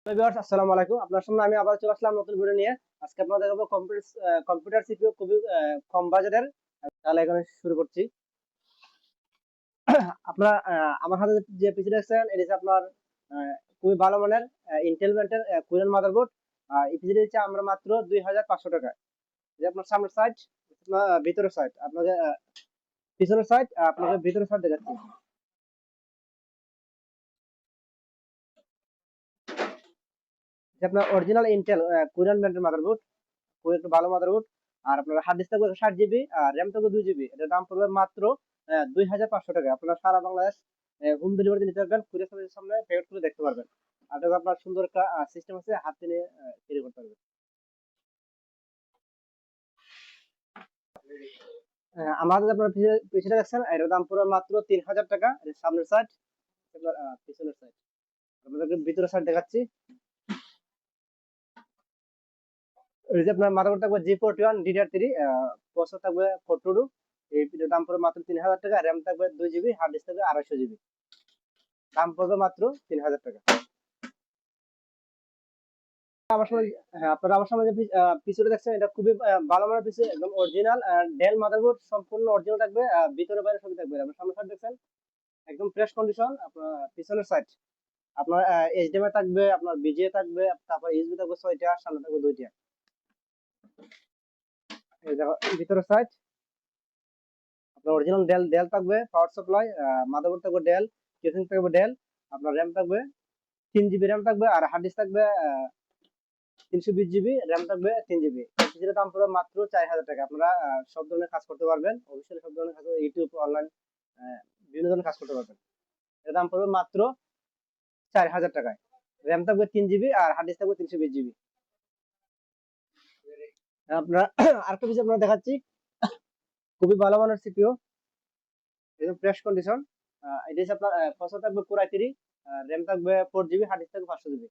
Viewers আসসালামু আলাইকুম। আপনার সামনে আমি আবার চলে আসলাম নতুন ভিডিও নিয়ে। আজকে আপনাদের দেখাবো কম্পিউটার সিপিইউ খুবই কম বাজেটের। তাহলে এখানে শুরু করছি। আপনারা আমার হাতে যে পিসি দেখছেন এটা হচ্ছে আপনার খুবই ভালো মানের ইন্টেল ব্র্যান্ডের কোরিয়ান মাদারবোর্ড। এই পিসিটা হচ্ছে আমরা মাত্র 2500 টাকায়। যে আপনার সামনের সাইড, আপনার ভিতরের সাইড, আপনাদের পিছনের সাইড, আপনাদের ভিতরের সাইড দেখাচ্ছি। যে আপনার অরিজিনাল ইন্টেল কোরিয়ান ব্র্যান্ডের মাদারবোর্ড, খুবই একটু ভালো মাদারবোর্ড। আর আপনার হার্ড ডিস্ক থাকবে 60 জিবি আর র্যাম থাকবে 2 জিবি। এটার দাম পড়বে মাত্র 2500 টাকা। আপনারা সারা বাংলাদেশ হোম ডেলিভারি নিতে পারবেন, কুরিয়ার সার্ভিসের সামনে পেমেন্ট করে দেখতে পারবেন। আর এটা আপনার সুন্দর একটা সিস্টেম আছে, হাতে নিয়ে ক্যারি করতে পারবেন। আমাদের আপনার পিছনে দেখছেন এটার দাম পড়বে মাত্র 3000 টাকা। এর সামনের সাইড, আপনার পিছনের সাইড। আপনাদেরকে ভিতরের সাইড দেখাচ্ছি। এই যে আপনার মাদারবোর্ড থাকবে G41 DDR3, প্রসেসর থাকবে 422। এটার দাম পড়বে মাত্র 3000 টাকা। র্যাম থাকবে 2 জিবি, হার্ড ডিস্ক থাকবে 250 জিবি। দাম পড়বে মাত্র 3000 টাকা। আমার সামনে, হ্যাঁ, আপনারা আমার সামনে যে পিসিটা দেখছেন এটা খুবই ভালো মানের পিসি, একদম অরিজিনাল ডেল মাদারবোর্ড, সম্পূর্ণ অরিজিনাল থাকবে। ভিতরে বাইরে সবই থাকবে। আপনার সামনে সাইড দেখছেন একদম ফ্রেশ কন্ডিশন। আপনার পিছনের সাইড আপনার এইচডিএমআই থাকবে, আপনার বিজিএ থাকবে, তারপর ইউএসবি থাকবে 6টা, সামনে থাকবে 2টা। এই দেখো ভিতরের সাইড আপনার অরিজিনাল ডেল ডেল থাকবে, পাওয়ার সাপ্লাই, মাদারবোর্ড থাকবে ডেল, কেসিং থাকবে ডেল। আপনার র্যাম থাকবে 3 জিবি র্যাম থাকবে, আর হার্ড ডিস্ক থাকবে 320 জিবি, র্যাম থাকবে 3 জিবি। এর দাম পড়বে মাত্র 4000 টাকা। আপনারা সব ধরনের কাজ করতে পারবেন, অবশ্যই সব ধরনের কাজ, ইউটিউব, অনলাইন, বিভিন্ন ধরনের কাজ করতে পারবেন। এর দাম পড়বে মাত্র 4000 টাকায়। র্যাম থাকবে 3 জিবি আর হার্ড ডিস্ক থাকবে 320 জিবি। আপনারা আরেকটা বিষয় আপনারা দেখাচ্ছি, খুবই ভালো মানের সিপিইউ, একদম ফ্রেশ কন্ডিশন। এটা হচ্ছে আপনার প্রসেসর থাকবে কোর i3, র্যাম থাকবে 4 জিবি, হার্ড ডিস্ক থাকবে 500 জিবি।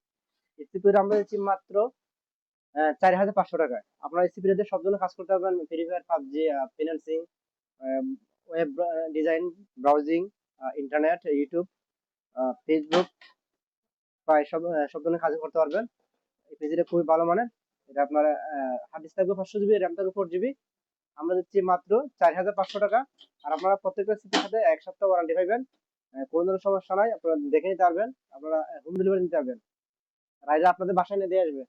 সিপিইউ আমরা দিচ্ছি মাত্র 4500 টাকায়। আপনারা সিপিইউ দিয়ে সব ধরনের কাজ করতে পারবেন, free fire, PUBG, financing, web design, browsing, internet, YouTube, Facebook, প্রায় সব ধরনের কাজ করতে পারবেন। এই পিসিটা খুবই ভালো মানের। এটা আপনার হার্ড ডিস্ক থাকবে 500 জিবি, র্যাম থাকবে 4 জিবি। আমরা দিচ্ছি মাত্র 4500 টাকা। আর আপনারা প্রত্যেকটা সিপির সাথে 1 সপ্তাহ ওয়ারেন্টি পাইবেন। কোনো ধরনের সমস্যা নাই, আপনারা দেখে নিতে পারবেন। আপনারা হোম ডেলিভারি নিতে পারবেন, রাইডার আপনাদের বাসায় নিয়ে দিয়ে আসবে।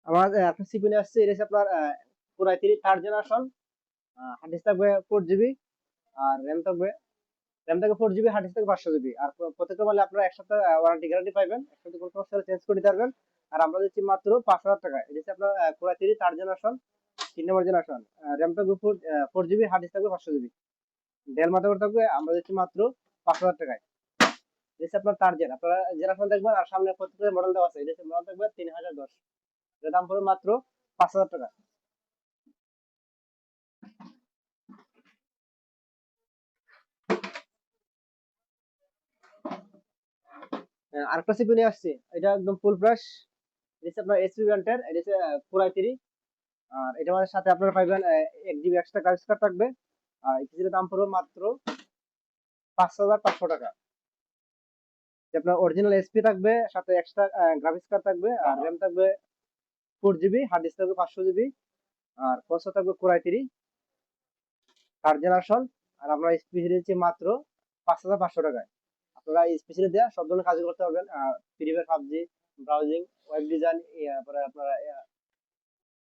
আমার একটা সিপি নিয়ে আসছে, এটা হচ্ছে আপনার পুরো 3rd জেনারেশন। হার্ড ডিস্ক থাকবে 4 জিবি আর র্যাম থাকবে 4 জিবি, হার্ড ডিস্ক থাকবে 500 জিবি। আর প্রত্যেকটা মালে আপনারা 1 সপ্তাহ ওয়ারেন্টি গ্যারান্টি পাইবেন। 1 সপ্তাহ কোনো সমস্যা হলে চেঞ্জ করে দিতে পারবেন। আর আমরা দিচ্ছি মাত্র 5000 টাকা। এটা হচ্ছে আপনার পুরো 3rd জেনারেশন, 3 নম্বর জেনারেশন। র্যাম থাকবে 4 জিবি, হার্ড ডিস্ক থাকবে 500 জিবি। ডেল মাদারবোর্ড থাকবে, আমরা দিচ্ছি মাত্র 5000 টাকায়। এটা হচ্ছে আপনার টার্গেট। আপনারা জেনারেশন দেখবেন আর সামনে প্রত্যেকটা মডেল দেওয়া আছে। এটা হচ্ছে মডেল থাকবে 3010। এটার দাম পড়বে মাত্র 5000 টাকা। আরেকটা সিপি নিয়ে আসছি, এটা একদম ফুল ফ্রেশ। এটা হচ্ছে আপনার এসপি ব্র্যান্ডের, এটা হচ্ছে পুরাই 3। আর এটার সাথে আপনারা পাইবেন 1 জিবি এক্সট্রা গ্রাফিক্স কার্ড থাকবে। আর এই পিসির দাম পড়বে মাত্র 5500 টাকা। আপনার অরিজিনাল এসপি থাকবে, সাথে এক্সট্রা গ্রাফিক্স কার্ড থাকবে, আর র্যাম থাকবে 4 জিবি, হার্ড ডিস্ক থাকবে 500 জিবি। আর প্রসেসর থাকবে কোরাই 3rd জেনারেশন। আর আমরা স্পেশালি দিচ্ছি মাত্র 5500 টাকায়। আপনারা স্পেশালি দেওয়া সব ধরনের কাজ করতে পারবেন, free fire, PUBG, browsing, web design, তারপরে আপনারা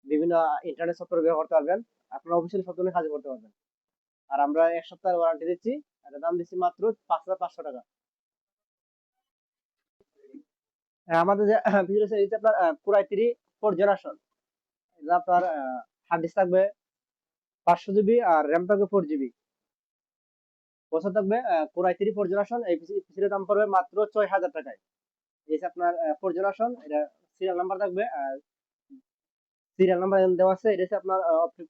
বিভিন্ন ইন্টারনেট সফটওয়্যার ব্যবহার করতে পারবেন। আপনারা অফিসিয়ালি সব ধরনের কাজ করতে পারবেন। আর আমরা 1 সপ্তাহের ওয়ারেন্টি দিচ্ছি। এটার দাম দিচ্ছি মাত্র 5500 টাকা। আমাদের যে ভিডিও আছে আপনার কোরাই 4th জেনারেশন। এটা আপনার হার্ড ডিস্ক থাকবে 500 জিবি আর র্যাম থাকবে 4 জিবি। বছর থাকবে কোরাই 4th জেনারেশন। এই পিসির দাম পড়বে মাত্র 6000 টাকায়। এই যে আপনার 4th জেনারেশন, এটা সিরিয়াল নাম্বার থাকবে, সিরিয়াল নাম্বার দেওয়া আছে। এটা হচ্ছে আপনার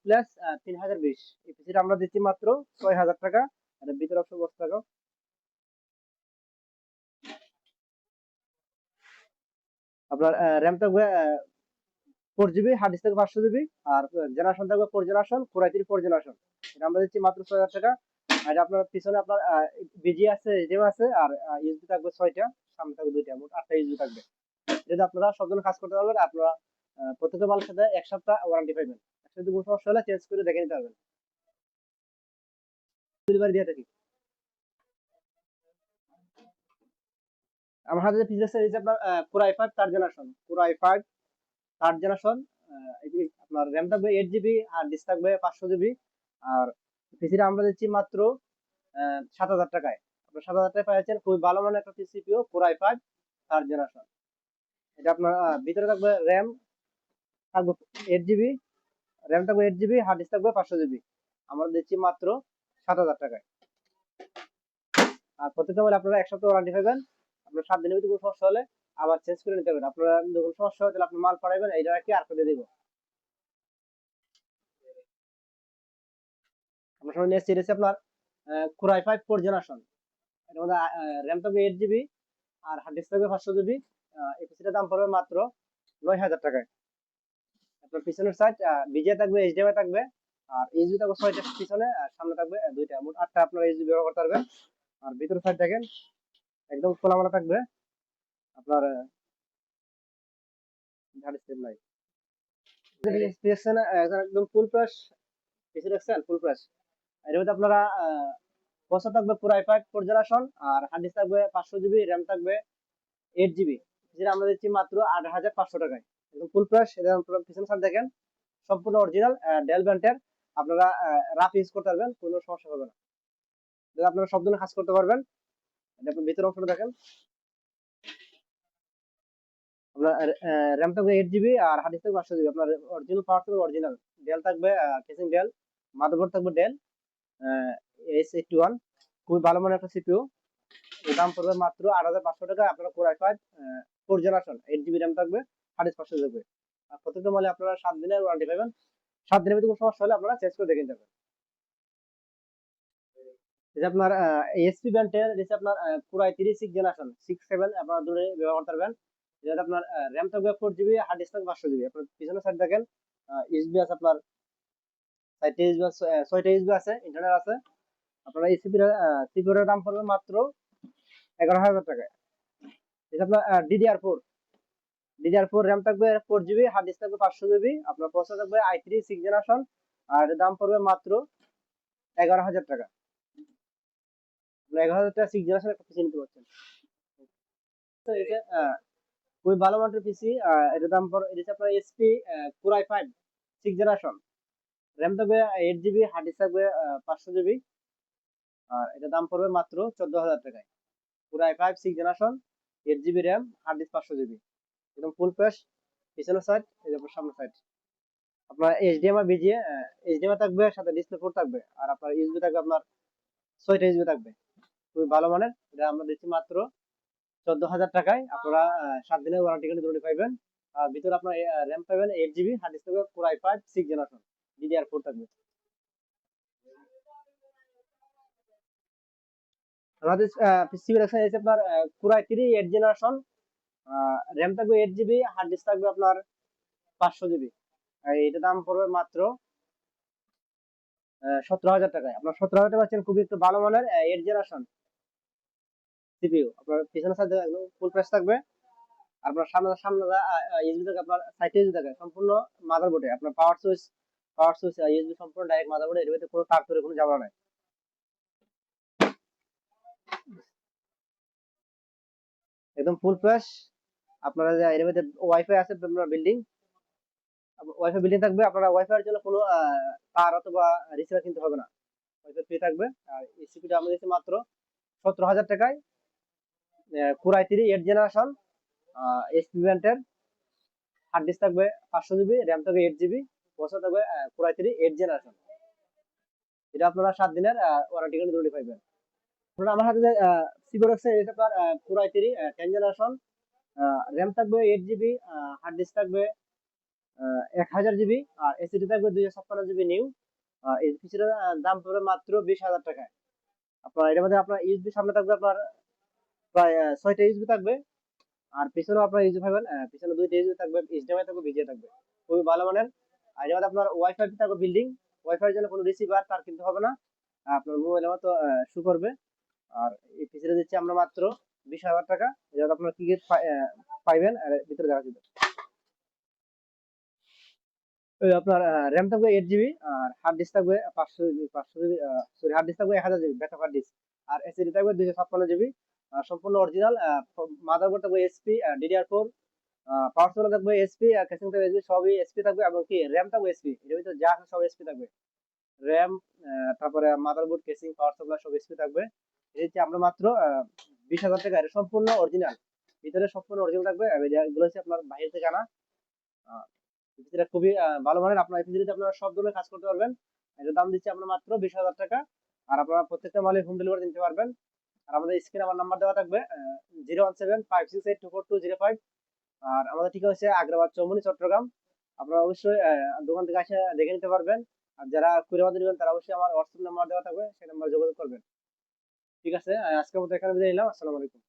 প্লাস 3020। এই পিসিটা আমরা দিচ্ছি মাত্র 6000 টাকা। এটা ভিতরে অপশন বক্স থাকো। আপনার র্যাম থাকবে 4 GB, হার্ড ডিস্ক থাকবে 500 GB, আর জেনারেশন থাকবে 4 জেনারেশন, কোরাই 3 4 জেনারেশন। এটা আমরা দিচ্ছি মাত্র 6000 টাকা। আর আপনার পিছনে আপনার বিজি আছে, এইচডিএমআই আছে, আর ইউএসবি থাকবে 6টা, সামনে থাকবে 2টা, মোট 8টা ইউএসবি থাকবে। যদি আপনারা সবজন কাজ করতে পারবেন, আপনারা প্রত্যেকটা মালের সাথে 1 সপ্তাহ ওয়ারেন্টি পাবেন। যদি কোনো সমস্যা হলে চেঞ্জ করে দেখে নিতে পারবেন, ডেলিভারি দিয়ে থাকি। আমার হাতে যে পিসি আছে, এই যে আপনার core i 5 third generation, core i 5 third generation. আপনার র্যাম থাকবে 8 GB, আর ডিস্ক থাকবে 500 GB। আর পিসিটা আমরা দিচ্ছি মাত্র 7000 টাকায়। আপনার 7000 টাকায় পাচ্ছেন খুবই ভালো মানের একটা সিপিইউ, কোরাই 5 থার্ড জেনারেশন। এটা আপনার ভিতরে থাকবে র্যাম থাকবে 8 GB, র্যাম থাকবে 8 GB, হার্ড ডিস্ক থাকবে 500 GB। আমরা দিচ্ছি মাত্র 7000 টাকায়। আর প্রত্যেকটা মাল আপনারা 1 সপ্তাহ ওয়ারেন্টি পাবেন। আপনার 7 দিনের ভিতরে কোনো সমস্যা হলে আবার চেঞ্জ করে নিতে পারবেন। আপনারা যখন সমস্যা হয় তাহলে আপনি মাল পাঠাবেন, এইটা কি আর করে দিব। আপনার সামনে নিয়ে সিরিজ আপনার কোরাই 5 4 জেনারেশন। এর মধ্যে র্যাম থাকবে 8 GB, আর হার্ড ডিস্ক থাকবে 500 GB। এই পিসিটার দাম পড়বে মাত্র 9000 টাকায়। আপনার পিছনের সাইড বিজে থাকবে, এইচডিএমআই থাকবে, আর ইউএসবি থাকবে 6টা পিছনে, আর সামনে থাকবে 2টা, মোট 8টা আপনার ইউএসবি ব্যবহার করতে পারবেন। আর ভিতরের সাইড দেখেন একদম খোলামেলা থাকবে, আপনার ঝাড় স্টেপ নাই। একদম ফুল ফ্রেশ পিসি দেখছেন, ফুল ফ্রেশ। এর মধ্যে আপনারা প্রসেসর থাকবে পুরো i5 4 জেনারেশন, আর হার্ড ডিস্ক থাকবে 500 GB, র্যাম থাকবে 8 GB। যেটা আমরা দিচ্ছি মাত্র 8500 টাকায়, একদম ফুল ফ্রেশ। এটা পিছনে সাইড দেখেন সম্পূর্ণ অরিজিনাল ডেল ব্র্যান্ডের। আপনারা রাফ ইউজ করতে পারবেন, কোনো সমস্যা হবে না। আপনারা সব ধরনের কাজ করতে পারবেন। আপনার ভিতরের অংশটা দেখেন, আপনার র্যাম থাকবে 8 GB, আর হার্ড ডিস্ক থাকবে 500 GB। আপনার অরিজিনাল পাওয়ার থাকবে অরিজিনাল ডেল থাকবে, কেসিং ডেল, মাদারবোর্ড থাকবে ডেল S81, খুবই ভালো মানের একটা সিপিইউ। এর দাম পড়বে মাত্র 8500 টাকা। আপনারা কোরাই 5 4 জেনারেশন, 8 GB র্যাম থাকবে, হার্ড ডিস্ক 500 GB। আর প্রত্যেকটা মালে আপনারা 7 দিনের ওয়ারেন্টি পাবেন। 7 দিনের ভিতরে কোনো সমস্যা হলে আপনারা চেঞ্জ করে দেখে যাবেন। এটা আপনার এসপি ব্র্যান্ডের, এটা আপনার কোরাই 3 6 জেনারেশন 6 7 আপনারা দূরে ব্যবহার করতে পারবেন। যেটা আপনার র্যাম থাকবে 4 GB, হার্ড ডিস্ক থাকবে 500 GB। আপনার পিছনের সাইড দেখেন ইউএসবি আছে, আপনার সাইডে ইউএসবি 6টা ইউএসবি আছে, ইন্টারনেট আছে। আপনারা এই সিপিইউর দাম পড়বে মাত্র 11000 টাকায়। এটা আপনার DDR4 র্যাম থাকবে 4 GB, হার্ড ডিস্ক থাকবে 500 GB। আপনার প্রসেসর থাকবে i3 6 জেনারেশন, আর এর দাম পড়বে মাত্র 11000 টাকা। 11000 টাকা 6 জেনারেশন একটা পিসি নিতে পারছেন। তো এটা খুবই ভালো মানের পিসি। এটার দাম পড়বে, এটা আপনার এসপি কোরাই 5 6 জেনারেশন, র্যাম থাকবে 8 GB, হার্ড ডিস্ক থাকবে 500 GB। আর এটার দাম পড়বে মাত্র 14000 টাকায়। Core i 5 6 generation, 8 GB RAM, hard disk 500 GB, একদম ফুল ফ্রেশ। পিছনের সাইড, এই যে সামনের সাইড আপনার এইচডিএমআই বিজিএ, এইচডিএমআই থাকবে, সাথে ডিসপ্লে পোর্ট থাকবে, আর আপনার ইউএসবি থাকবে আপনার 6টা ইউএসবি থাকবে, খুবই ভালো মানের। এটা আমরা দিচ্ছি মাত্র 14000 টাকায়। আপনারা 7 দিনের ওয়ারেন্টি গ্যারান্টি পাইবেন। আর ভিতরে আপনার র্যাম পাবেন 8 GB, হার্ড ডিস্ক থাকবে কোরাই 5 6 জেনারেশন, DDR4 থাকবে। আমাদের পিসি রাখছেন এই যে আপনার কোরাই 3 8 জেনারেশন, র্যাম থাকবে 8 GB, হার্ড ডিস্ক থাকবে আপনার 500 GB। এটা দাম পড়বে মাত্র 17000 টাকায়। আপনার 17000 টাকা পাচ্ছেন খুবই একটু ভালো মানের 8 জেনারেশন সিপিইউ। আপনার পিছনের সাইডে একদম ফুল প্রেস থাকবে। আর আপনার সামনে সামনে ইউএসবি থেকে আপনার সাইডে ইউএসবি থাকে সম্পূর্ণ মাদারবোর্ডে। আপনার পাওয়ার সুইচ ইউএসবি সম্পূর্ণ ডাইরেক্ট মাদারবোর্ডে, এর ভিতরে কোনো তার তৈরি কোনো ঝামেলা নাই। একদম ফুল ফ্রেশ। আপনারা যে এর ভিতরে ওয়াইফাই আছে, আপনার ওয়াইফাই বিল্ডিং থাকবে। আপনারা ওয়াইফাই এর জন্য কোনো তার অথবা রিসিভার কিনতে হবে না, ওয়াইফাই ফ্রি থাকবে। আর এই সিপিটা আমরা দিচ্ছি মাত্র 17000 টাকায়। কোরাই 3 8 জেনারেশন, এসপি ব্র্যান্ডের, হার্ড ডিস্ক থাকবে 500 GB, র্যাম থাকবে 8 GB, প্রসেসর থাকবে কোরাই 3 8 জেনারেশন। এটা আপনারা 7 দিনের ওয়ারেন্টি গ্যারান্টি পাইবেন। আপনারা আমার হাতে যে সিপিইউ আছে, এটা আপনার কোরাই 3 10 জেনারেশন, র্যাম থাকবে 8 GB, হার্ড ডিস্ক থাকবে 1000 GB, আর এসএসডি থাকবে 256 GB নিউ। এই পিসিটার দাম পড়বে মাত্র 20000 টাকায়। আপনার এর মধ্যে আপনার ইউএসবি সামনে থাকবে আপনার প্রায় 6টা ইউএসবি থাকবে, আর পিছনেও আপনার ইউএসবি পাবেন। পিছনে 2টা ইউএসবি থাকবে, এইচডিএমআই থাকবে, ভিজিএ থাকবে। খুবই ভালো মানের। আর যেমন আপনার ওয়াইফাই থাকবে বিল্ডিং, ওয়াইফাই এর জন্য কোনো রিসিভার তার কিনতে হবে না, আপনার মোবাইলের মতো শু করবে। আর এই পিসিটা দিচ্ছি আমরা মাত্র 20,000 টাকা। যেটা আপনার কি কি পাইবেন আর ভিতরে দেখা যাবে। ওই আপনার র্যাম থাকবে 8 জিবি, আর হার্ড ডিস্ক থাকবে 500 GB, 500 GB, sorry hard disk থাকবে 1000 জিবি ব্যাকআপ হার্ড ডিস্ক। আর এসএসডি থাকবে 256 জিবি, সম্পূর্ণ অরিজিনাল। মাদারবোর্ড থাকবে এসপি DDR4, পাওয়ার সাপ্লাই থাকবে এসপি, ক্যাসিং থাকবে এসপি, সবই এসপি থাকবে, এবং কি র্যাম থাকবে এসপি, এর ভিতরে যা আছে সব এসপি থাকবে। র্যাম, তারপরে মাদারবোর্ড, কেসিং, পাওয়ার সাপ্লাই সব এসপি থাকবে। এই হচ্ছে আমরা মাত্র 20,000 টাকা, এটা সম্পূর্ণ অরিজিনাল, ভিতরে সম্পূর্ণ অরিজিনাল থাকবে। আর এগুলো হচ্ছে আপনার বাইরে থেকে আনা। এটা খুবই ভালো মানের। আপনার এই পিসিতে আপনারা সব ধরনের কাজ করতে পারবেন। এটার দাম দিচ্ছি আমরা মাত্র 20,000 টাকা। আর আপনারা প্রত্যেকটা মালে হোম ডেলিভারি নিতে পারবেন। আর আমাদের স্ক্রিনে আমার নাম্বার দেওয়া থাকবে 01756824205। আর আমাদের ঠিকানা হচ্ছে আগ্রাবাদ, চৌমুহনী, চট্টগ্রাম। আপনারা অবশ্যই দোকান থেকে এসে দেখে নিতে পারবেন। আর যারা কুরিয়ার মাধ্যমে নেবেন তারা অবশ্যই আমার হোয়াটসঅ্যাপ নাম্বার দেওয়া থাকবে, সেই নাম্বারে যোগাযোগ করবেন। ঠিক আছে, আজকের মতো এখানে বিদায় নিলাম। আসসালামু আলাইকুম।